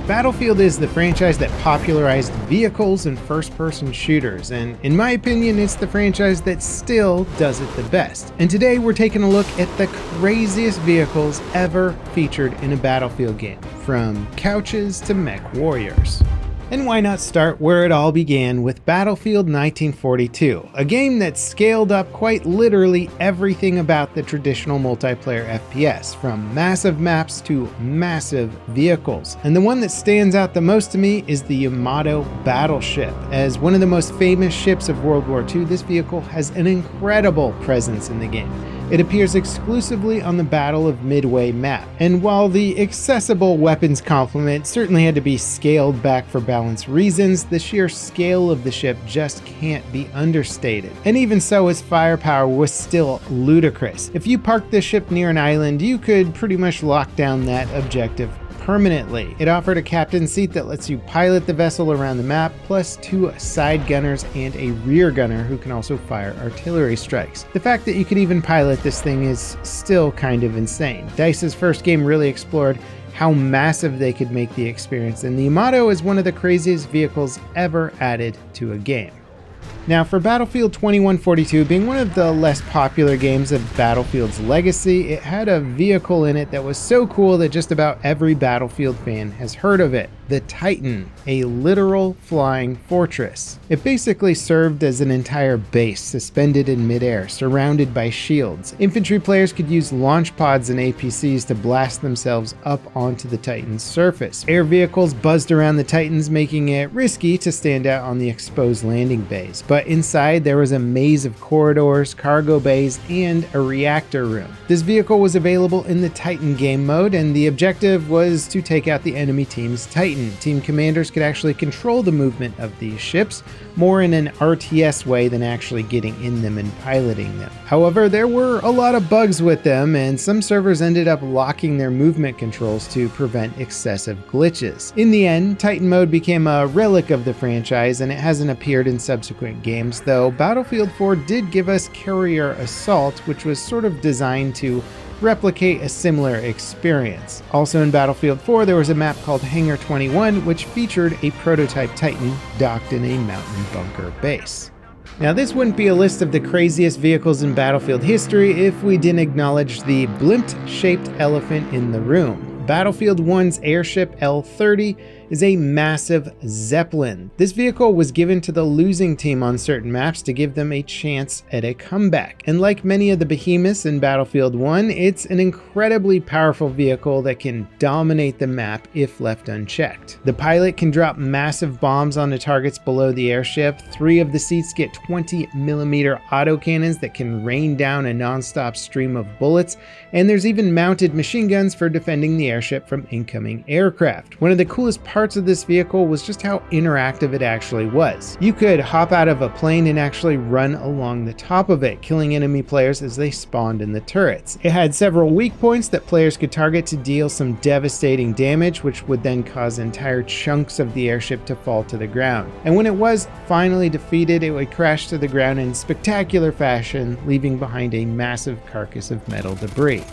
Battlefield is the franchise that popularized vehicles and first-person shooters, and in my opinion, it's the franchise that still does it the best. And today we're taking a look at the craziest vehicles ever featured in a Battlefield game, from couches to mech warriors. And why not start where it all began with Battlefield 1942, a game that scaled up quite literally everything about the traditional multiplayer FPS, from massive maps to massive vehicles. And the one that stands out the most to me is the Yamato battleship. As one of the most famous ships of World War II, this vehicle has an incredible presence in the game. It appears exclusively on the Battle of Midway map, and while the accessible weapons complement certainly had to be scaled back for balance reasons, the sheer scale of the ship just can't be understated. And even so, its firepower was still ludicrous. If you parked this ship near an island, you could pretty much lock down that objective permanently. It offered a captain's seat that lets you pilot the vessel around the map, plus 2 side gunners and a rear gunner who can also fire artillery strikes. The fact that you could even pilot this thing is still kind of insane. DICE's first game really explored how massive they could make the experience, and the Yamato is one of the craziest vehicles ever added to a game. Now, for Battlefield 2142 being one of the less popular games of Battlefield's legacy, it had a vehicle in it that was so cool that just about every Battlefield fan has heard of it. The Titan, a literal flying fortress. It basically served as an entire base suspended in midair, surrounded by shields. Infantry players could use launch pods and APCs to blast themselves up onto the Titan's surface. Air vehicles buzzed around the Titans, making it risky to stand out on the exposed landing bays. But inside there was a maze of corridors, cargo bays, and a reactor room. This vehicle was available in the Titan game mode, and the objective was to take out the enemy team's Titan. Team commanders could actually control the movement of these ships, more in an RTS way than actually getting in them and piloting them. However, there were a lot of bugs with them, and some servers ended up locking their movement controls to prevent excessive glitches. In the end, Titan mode became a relic of the franchise, and it hasn't appeared in subsequent games, though Battlefield 4 did give us Carrier Assault, which was sort of designed to replicate a similar experience. Also in Battlefield 4, there was a map called Hangar 21, which featured a prototype Titan docked in a mountain bunker base. Now, this wouldn't be a list of the craziest vehicles in Battlefield history if we didn't acknowledge the blimp-shaped elephant in the room. Battlefield 1's airship L-30 is a massive Zeppelin. This vehicle was given to the losing team on certain maps to give them a chance at a comeback. And like many of the behemoths in Battlefield 1, it's an incredibly powerful vehicle that can dominate the map if left unchecked. The pilot can drop massive bombs onto targets below the airship. 3 of the seats get 20mm autocannons that can rain down a non-stop stream of bullets, and there's even mounted machine guns for defending the airship from incoming aircraft. One of the coolest parts of this vehicle was just how interactive it actually was. You could hop out of a plane and actually run along the top of it, killing enemy players as they spawned in the turrets. It had several weak points that players could target to deal some devastating damage, which would then cause entire chunks of the airship to fall to the ground. And when it was finally defeated, it would crash to the ground in spectacular fashion, leaving behind a massive carcass of metal debris.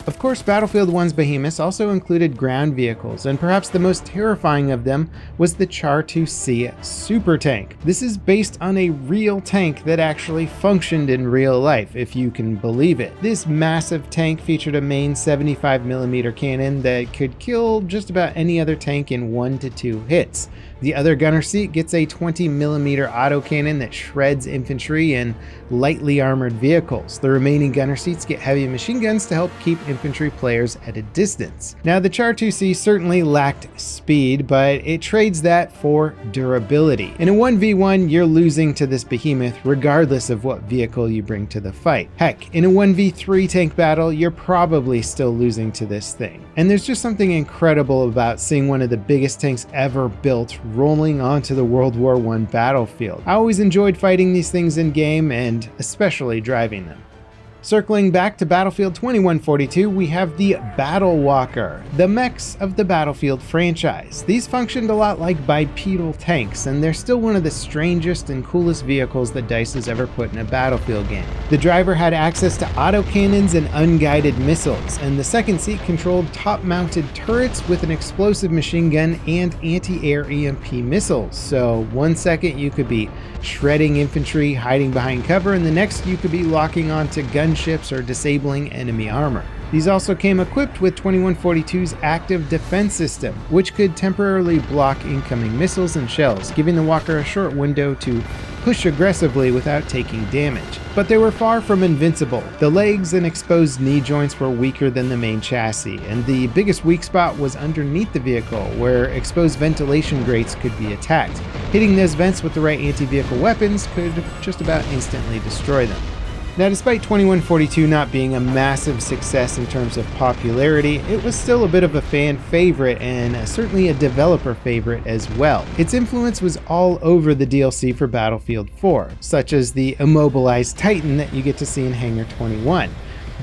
Of course, Battlefield 1's behemoths also included ground vehicles, and perhaps the most terrifying of them was the Char-2C super tank. This is based on a real tank that actually functioned in real life, if you can believe it. This massive tank featured a main 75mm cannon that could kill just about any other tank in 1 to 2 hits. The other gunner seat gets a 20mm autocannon that shreds infantry and lightly armored vehicles. The remaining gunner seats get heavy machine guns to help keep infantry players at a distance. Now, the Char-2C certainly lacked speed, but it trades that for durability. In a 1v1, you're losing to this behemoth regardless of what vehicle you bring to the fight. Heck, in a 1v3 tank battle, you're probably still losing to this thing. And there's just something incredible about seeing one of the biggest tanks ever built rolling onto the World War I battlefield. I always enjoyed fighting these things in game, and especially driving them. Circling back to Battlefield 2142, we have the Battle Walker, the mechs of the Battlefield franchise. These functioned a lot like bipedal tanks, and they're still one of the strangest and coolest vehicles that DICE has ever put in a Battlefield game. The driver had access to autocannons and unguided missiles, and the second seat controlled top-mounted turrets with an explosive machine gun and anti-air EMP missiles. So 1 second you could be shredding infantry hiding behind cover, and the next you could be locking onto gunships or disabling enemy armor. These also came equipped with 2142's active defense system, which could temporarily block incoming missiles and shells, giving the Walker a short window to push aggressively without taking damage. But they were far from invincible. The legs and exposed knee joints were weaker than the main chassis, and the biggest weak spot was underneath the vehicle, where exposed ventilation grates could be attacked. Hitting those vents with the right anti-vehicle weapons could just about instantly destroy them. Now, despite 2142 not being a massive success in terms of popularity, it was still a bit of a fan favorite and certainly a developer favorite as well. Its influence was all over the DLC for Battlefield 4, such as the immobilized Titan that you get to see in Hangar 21.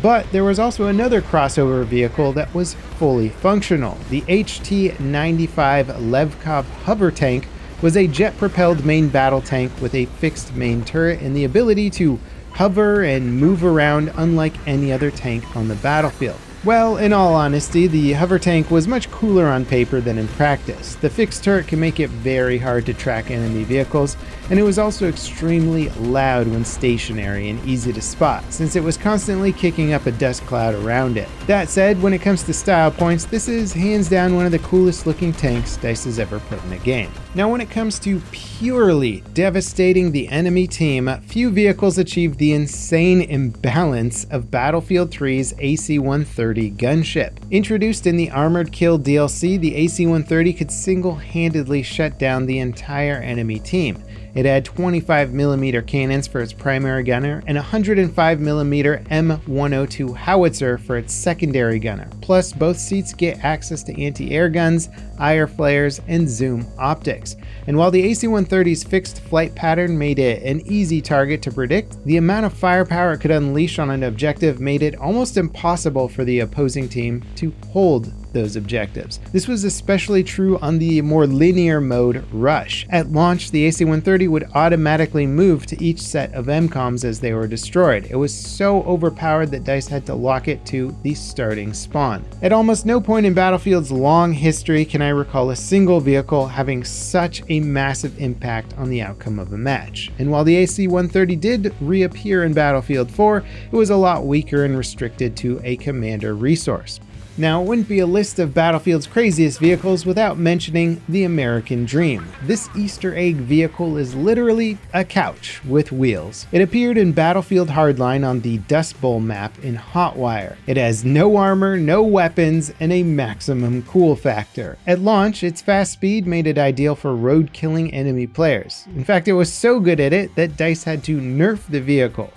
But there was also another crossover vehicle that was fully functional. The HT-95 Levkov hover tank was a jet-propelled main battle tank with a fixed main turret and the ability to hover and move around unlike any other tank on the battlefield. Well, in all honesty, the hover tank was much cooler on paper than in practice. The fixed turret can make it very hard to track enemy vehicles, and it was also extremely loud when stationary and easy to spot, since it was constantly kicking up a dust cloud around it. That said, when it comes to style points, this is hands down one of the coolest looking tanks DICE has ever put in a game. Now, when it comes to purely devastating the enemy team, few vehicles achieved the insane imbalance of Battlefield 3's AC-130 gunship. Introduced in the Armored Kill DLC, the AC-130 could single-handedly shut down the entire enemy team. It had 25mm cannons for its primary gunner and a 105mm M102 howitzer for its secondary gunner. Plus, both seats get access to anti-air guns, IR flares, and zoom optics. And while the AC-130's fixed flight pattern made it an easy target to predict, the amount of firepower it could unleash on an objective made it almost impossible for the opposing team to hold those objectives. This was especially true on the more linear mode Rush. At launch, the AC-130 would automatically move to each set of MCOMs as they were destroyed. It was so overpowered that DICE had to lock it to the starting spawn. At almost no point in Battlefield's long history can I recall a single vehicle having such a massive impact on the outcome of a match. And while the AC-130 did reappear in Battlefield 4, it was a lot weaker and restricted to a commander resource. Now, it wouldn't be a list of Battlefield's craziest vehicles without mentioning the American Dream. This Easter egg vehicle is literally a couch with wheels. It appeared in Battlefield Hardline on the Dust Bowl map in Hotwire. It has no armor, no weapons, and a maximum cool factor. At launch, its fast speed made it ideal for road-killing enemy players. In fact, it was so good at it that DICE had to nerf the vehicle.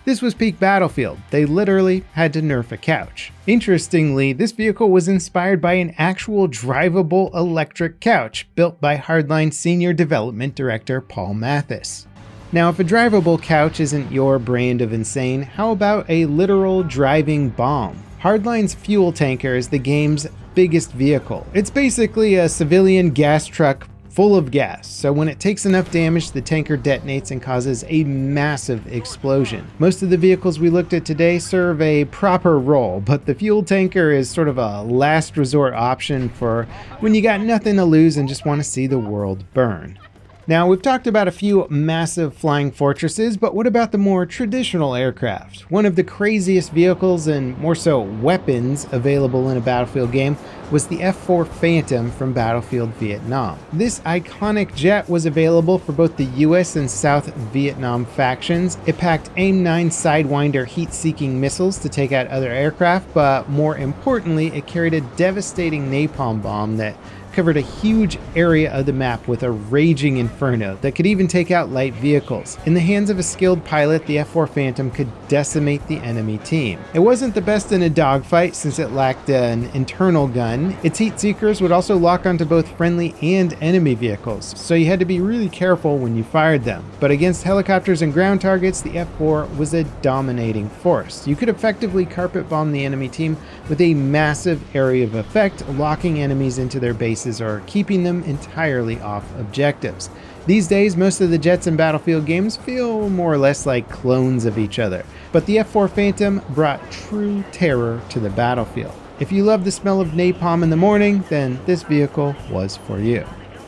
This was peak Battlefield. They literally had to nerf a couch. Interestingly, this vehicle was inspired by an actual drivable electric couch built by Hardline Senior Development Director Paul Mathis. Now, if a drivable couch isn't your brand of insane, how about a literal driving bomb? Hardline's fuel tanker is the game's biggest vehicle. It's basically a civilian gas truck full of gas, so when it takes enough damage, the tanker detonates and causes a massive explosion. Most of the vehicles we looked at today serve a proper role, but the fuel tanker is sort of a last resort option for when you got nothing to lose and just want to see the world burn. Now, we've talked about a few massive flying fortresses, but what about the more traditional aircraft? One of the craziest vehicles and more so weapons available in a Battlefield game was the F-4 Phantom from Battlefield Vietnam. This iconic jet was available for both the US and South Vietnam factions. It packed AIM-9 Sidewinder heat-seeking missiles to take out other aircraft, but more importantly, it carried a devastating napalm bomb that covered a huge area of the map with a raging inferno that could even take out light vehicles. In the hands of a skilled pilot, the F4 Phantom could decimate the enemy team. It wasn't the best in a dogfight since it lacked an internal gun. Its heat seekers would also lock onto both friendly and enemy vehicles, so you had to be really careful when you fired them. But against helicopters and ground targets, the F4 was a dominating force. You could effectively carpet bomb the enemy team with a massive area of effect, locking enemies into their bases or keeping them entirely off objectives. These days, most of the jets in Battlefield games feel more or less like clones of each other, but the F4 Phantom brought true terror to the battlefield. If you love the smell of napalm in the morning, then this vehicle was for you.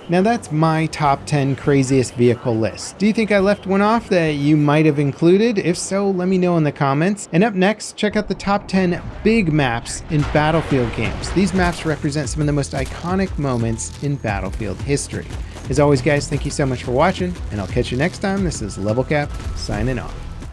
Now that's my top 10 craziest vehicle list. Do you think I left one off that you might have included? If so, let me know in the comments. And up next, check out the top 10 big maps in Battlefield games. These maps represent some of the most iconic moments in Battlefield history. As always, guys, thank you so much for watching, and I'll catch you next time. This is Level Cap, signing off.